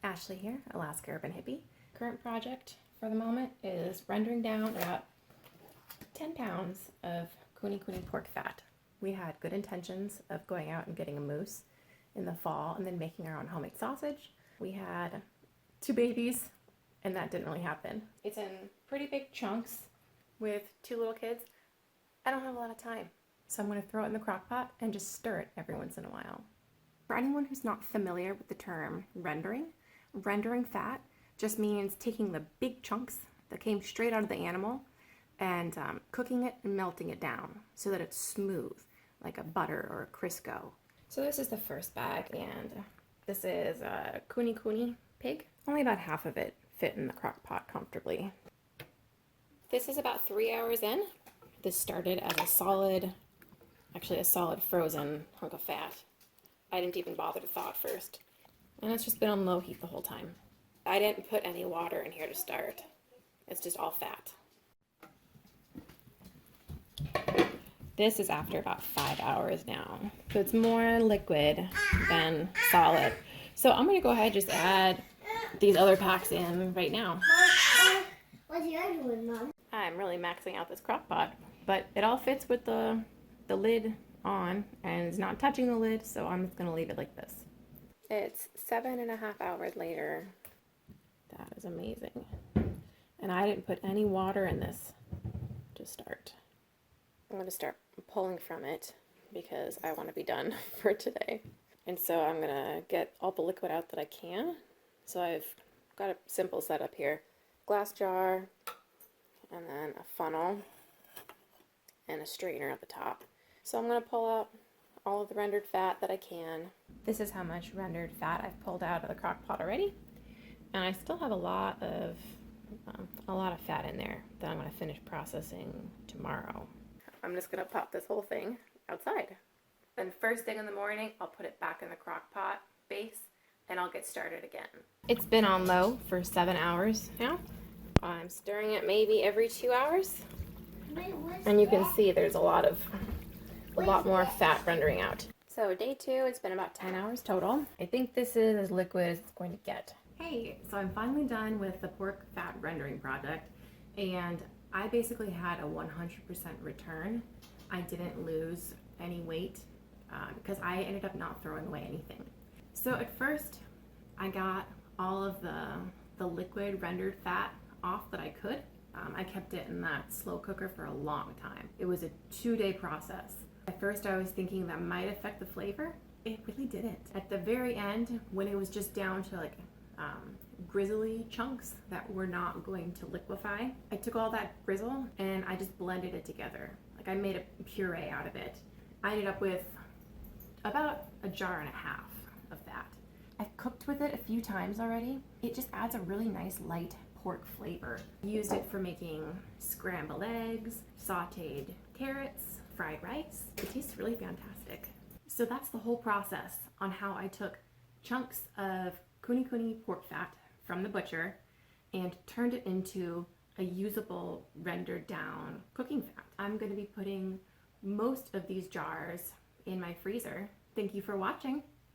Ashley here, Alaska Urban Hippie. Current project for the moment is rendering down about 10 pounds of kune pork fat. We had good intentions of going out and getting a moose in the fall and then making our own homemade sausage. We had 2 babies and that didn't really happen. It's in pretty big chunks with 2 little kids. I don't have a lot of time, so I'm going to throw it in the crock pot and just stir it every once in a while. For anyone who's not familiar with the term rendering fat just means taking the big chunks that came straight out of the animal and cooking it and melting it down so that it's smooth, like a butter or a Crisco. So this is the first bag, and this is a kune pig. Only about half of it fit in the crock pot comfortably. This is about 3 hours in. This started as a solid frozen hunk of fat. I didn't even bother to thaw it first. And it's just been on low heat the whole time. I didn't put any water in here to start. It's just all fat. This is after about 5 hours now. So it's more liquid than solid. So I'm gonna go ahead and just add these other packs in right now. What are you doing, Mom? I'm really maxing out this crock pot, but it all fits with the lid on and it's not touching the lid, so I'm just gonna leave it like this. It's 7.5 hours later. That is amazing. And I didn't put any water in this to start. I'm gonna start pulling from it because I want to be done for today. And so I'm gonna get all the liquid out that I can. So I've got a simple setup here. Glass jar, and then a funnel, and a strainer at the top. So I'm gonna pull out all of the rendered fat that I can. This is how much rendered fat I've pulled out of the crock pot already. And I still have a lot of fat in there that I'm gonna finish processing tomorrow. I'm just gonna pop this whole thing outside. Then first thing in the morning, I'll put it back in the crock pot base and I'll get started again. It's been on low for 7 hours now. I'm stirring it maybe every 2 hours. And you can see there's a lot more fat rendering out. So day 2, it's been about 10 hours total. I think this is as liquid as it's going to get. Hey, so I'm finally done with the pork fat rendering project, and I basically had a 100% return. I didn't lose any weight because I ended up not throwing away anything. So at first, I got all of the liquid rendered fat off that I could. I kept it in that slow cooker for a long time. It was a 2-day process. At first I was thinking that might affect the flavor. It really didn't. At the very end, when it was just down to like grizzly chunks that were not going to liquefy, I took all that grizzle and I just blended it together. Like I made a puree out of it. I ended up with about 1.5 jars of that. I've cooked with it a few times already. It just adds a really nice light pork flavor. I used it for making scrambled eggs, sauteed carrots, fried rice. It tastes really fantastic. So that's the whole process on how I took chunks of kune pork fat from the butcher and turned it into a usable rendered down cooking fat. I'm going to be putting most of these jars in my freezer. Thank you for watching.